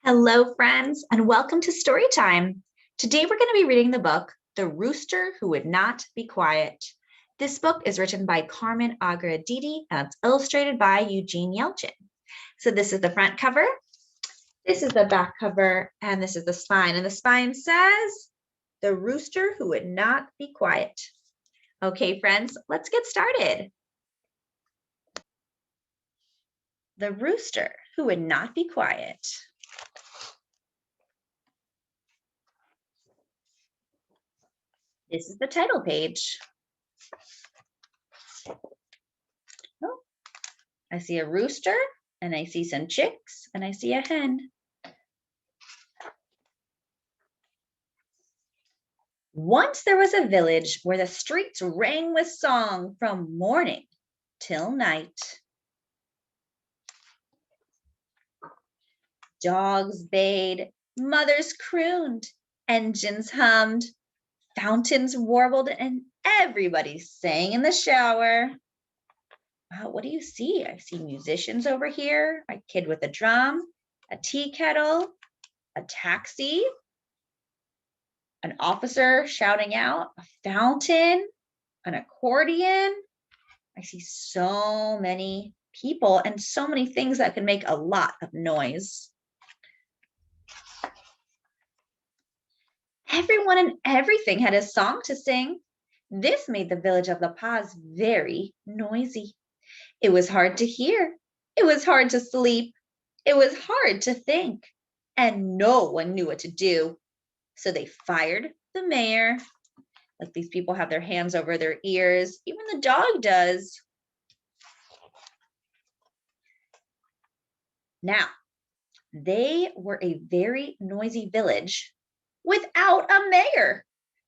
Hello, friends, and welcome to Story Time. Today we're going to be reading the book, The Rooster Who Would Not Be Quiet. This book is written by Carmen Deedy, and it's illustrated by Eugene Yelchin. So this is the front cover, this is the back cover, and this is the spine. And the spine says, The Rooster Who Would Not Be Quiet. Okay, friends, let's get started. The Rooster Who Would Not Be Quiet. This is the title page. Oh, I see a rooster, and I see some chicks, and I see a hen. Once there was a village where the streets rang with song from morning till night. Dogs bayed, mothers crooned, engines hummed, fountains warbled, and everybody sang in the shower. Wow, what do you see? I see musicians over here, a kid with a drum, a tea kettle, a taxi, an officer shouting out, a fountain, an accordion. I see so many people and so many things that can make a lot of noise. Everyone and everything had a song to sing. This made the village of La Paz very noisy. It was hard to hear. It was hard to sleep. It was hard to think. And no one knew what to do. So they fired the mayor. Like, these people have their hands over their ears. Even the dog does. Now, they were a very noisy village without a mayor.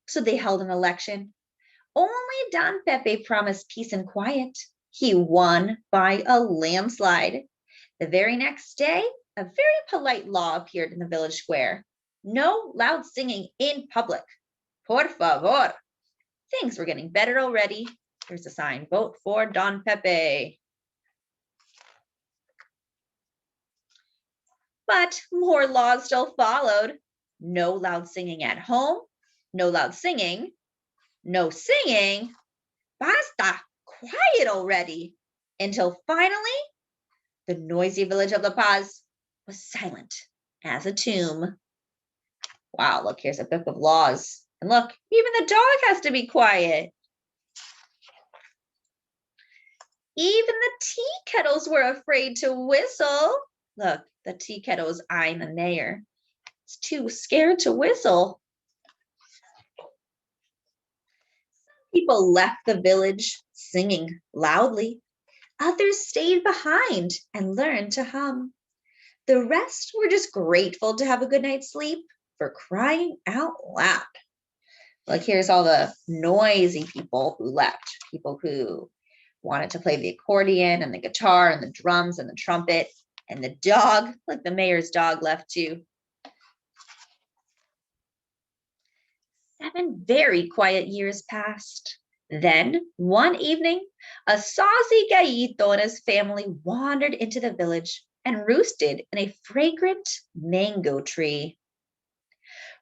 So they held an election. Only Don Pepe promised peace and quiet. He won by a landslide. The very next day, a very polite law appeared in the village square. No loud singing in public. Por favor. Things were getting better already. Here's a sign, vote for Don Pepe. But more laws still followed. No loud singing at home. No loud singing. No singing. Basta. Quiet already. Until finally, the noisy village of La Paz was silent as a tomb. Wow, look, here's a book of laws. And look, even the dog has to be quiet. Even the tea kettles were afraid to whistle. Look, the tea kettle is eyeing the mayor. It's too scared to whistle. Some people left the village singing loudly. Others stayed behind and learned to hum. The rest were just grateful to have a good night's sleep, for crying out loud. Like, here's all the noisy people who left. People who wanted to play the accordion and the guitar and the drums and the trumpet. And the dog, like the mayor's dog, left too. 7 very quiet years passed. Then, one evening, a saucy gallito and his family wandered into the village and roosted in a fragrant mango tree.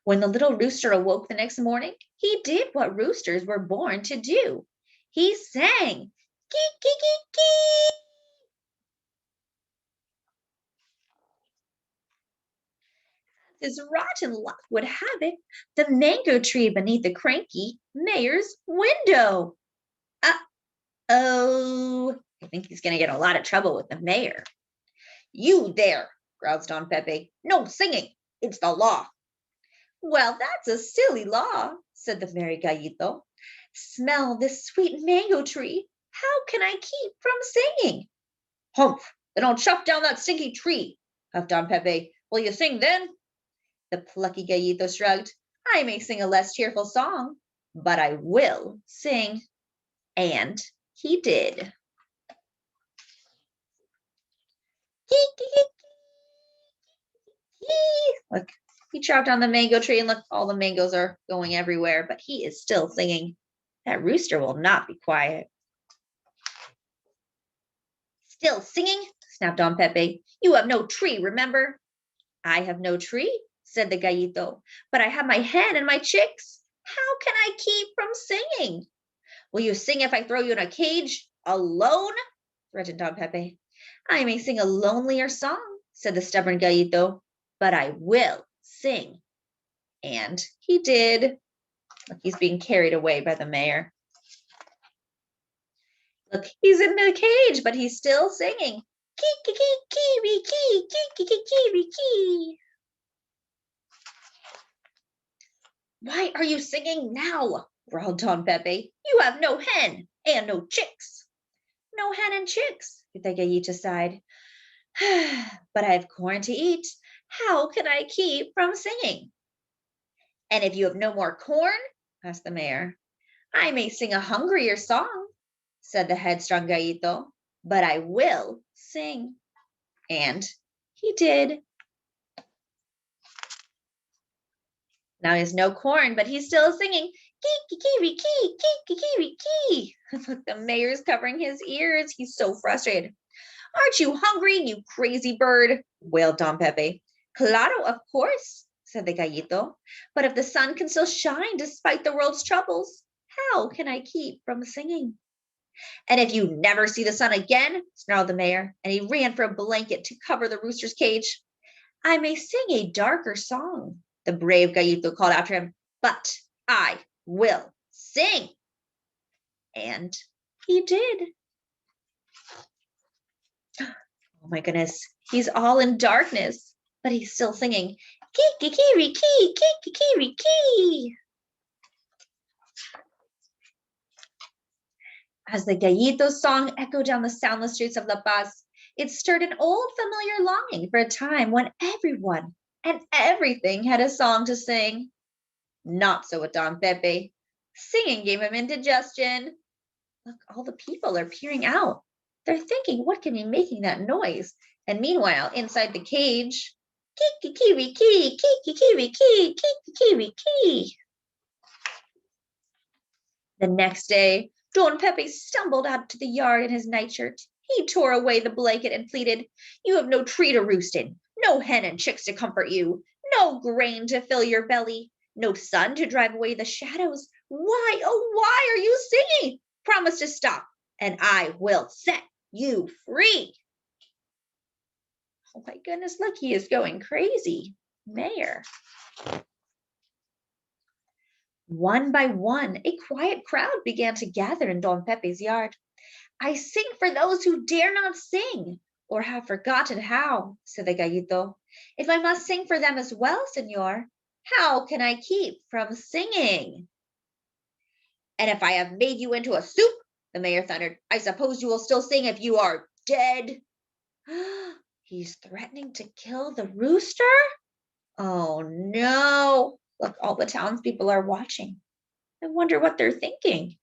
When the little rooster awoke the next morning, he did what roosters were born to do. He sang, Kee-kee-ree-KEE. As rotten luck would have it, the mango tree beneath the cranky mayor's window. Uh-oh, I think he's going to get a lot of trouble with the mayor. You there, growls Don Pepe. No singing, it's the law. Well, that's a silly law, said the merry gallito. Smell this sweet mango tree. How can I keep from singing? Humph, then I'll chop down that stinky tree, huffed Don Pepe. Will you sing then? The plucky gallito shrugged. I may sing a less cheerful song, but I will sing. And he did. Look, he chopped down the mango tree, and look, all the mangoes are going everywhere, but he is still singing. That rooster will not be quiet. Still singing? Snapped Don Pepe. You have no tree, remember? I have no tree, said the gallito, but I have my hen and my chicks. How can I keep from singing? Will you sing if I throw you in a cage alone? Threatened Don Pepe. I may sing a lonelier song, said the stubborn gallito, but I will sing. And he did. Look, he's being carried away by the mayor. Look, he's in the cage, but he's still singing. Kee-kee-ree-KEE, kee-kee-ree-KEE. Why are you singing now? Growled Don Pepe. You have no hen and no chicks. No hen and chicks, the gallito sighed. But I have corn to eat. How can I keep from singing? And if you have no more corn, asked the mayor, I may sing a hungrier song, said the headstrong gallito, but I will sing. And he did. Now he has no corn, but he's still singing, Kee-kee-ree-KEE, kee-kee-ree-KEE. Look, the mayor's covering his ears. He's so frustrated. Aren't you hungry, you crazy bird? Wailed Don Pepe. Claro, of course, said the gallito. But if the sun can still shine despite the world's troubles, how can I keep from singing? And if you never see the sun again, snarled the mayor, and he ran for a blanket to cover the rooster's cage. I may sing a darker song, the brave gallito called after him, but I will sing. And he did. Oh my goodness, he's all in darkness, but he's still singing, Kee-kee-ree-KEE, kee-kee-ree-KEE. As the gallito's song echoed down the soundless streets of La Paz, it stirred an old familiar longing for a time when everyone and everything had a song to sing. Not so with Don Pepe. Singing gave him indigestion. Look, all the people are peering out. They're thinking, what can be making that noise? And meanwhile, inside the cage, Kee-kee-ree-KEE, kee-kee-ree-KEE, kee-kee-ree-KEE. The next day, Don Pepe stumbled out to the yard in his nightshirt. He tore away the blanket and pleaded, You have no tree to roost in, no hen and chicks to comfort you, no grain to fill your belly, no sun to drive away the shadows. Why, oh, why are you singing? Promise to stop, and I will set you free. Oh my goodness, look, he is going crazy. Mayor. One by one, a quiet crowd began to gather in Don Pepe's yard. I sing for those who dare not sing, or have forgotten how, said the gallito. If I must sing for them as well, senor, how can I keep from singing? And if I have made you into a soup, the mayor thundered, I suppose you will still sing if you are dead. He's threatening to kill the rooster? Oh no. Look, all the townspeople are watching. I wonder what they're thinking.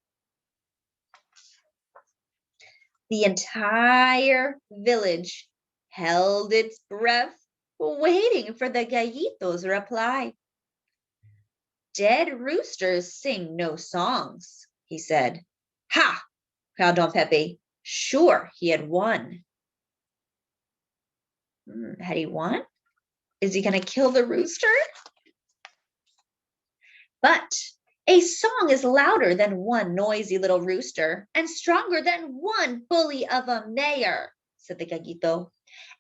The entire village held its breath, waiting for the gallito's reply. Dead roosters sing no songs, he said. Ha! Cried Don Pepe. Sure, he had won. Had he won? Is he going to kill the rooster? But a song is louder than one noisy little rooster and stronger than one bully of a mayor, said the gallito,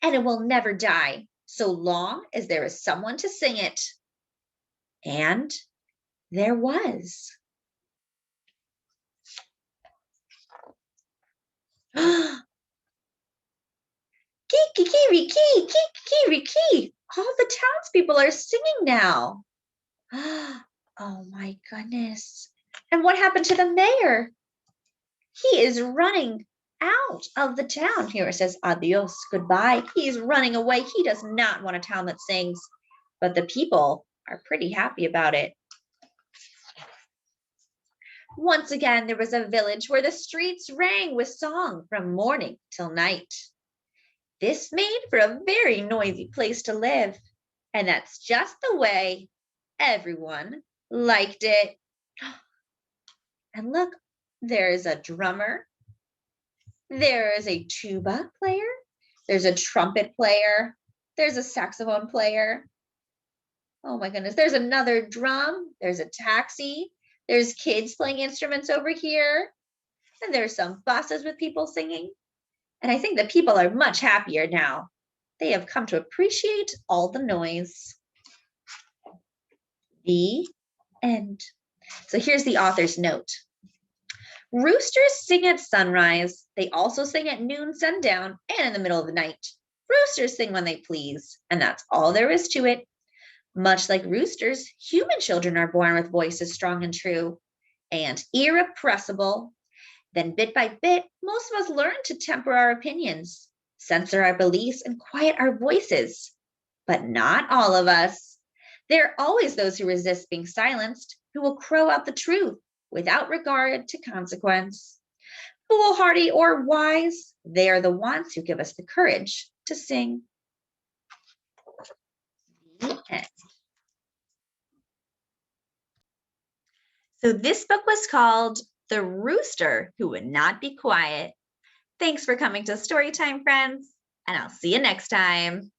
and it will never die so long as there is someone to sing it. And there was. Kee-kee-ree-KEE, kee-kee-ree-KEE. All the townspeople are singing now. Oh my goodness. And what happened to the mayor? He is running out of the town. Here it says, adios, goodbye. He's running away. He does not want a town that sings. But the people are pretty happy about it. Once again, there was a village where the streets rang with song from morning till night. This made for a very noisy place to live. And that's just the way everyone liked it. And look, there is a drummer. There is a tuba player. There's a trumpet player. There's a saxophone player. Oh my goodness. There's another drum. There's a taxi. There's kids playing instruments over here. And there's some buses with people singing. And I think the people are much happier now. They have come to appreciate all the noise. The end. So here's the author's note. Roosters sing at sunrise. They also sing at noon, sundown, and in the middle of the night. Roosters sing when they please, and that's all there is to it. Much like roosters, human children are born with voices strong and true and irrepressible. Then bit by bit, most of us learn to temper our opinions, censor our beliefs, and quiet our voices. But not all of us. There are always those who resist being silenced, who will crow out the truth without regard to consequence. Foolhardy or wise, they are the ones who give us the courage to sing. The end. So this book was called The Rooster Who Would Not Be Quiet. Thanks for coming to Storytime, friends, and I'll see you next time.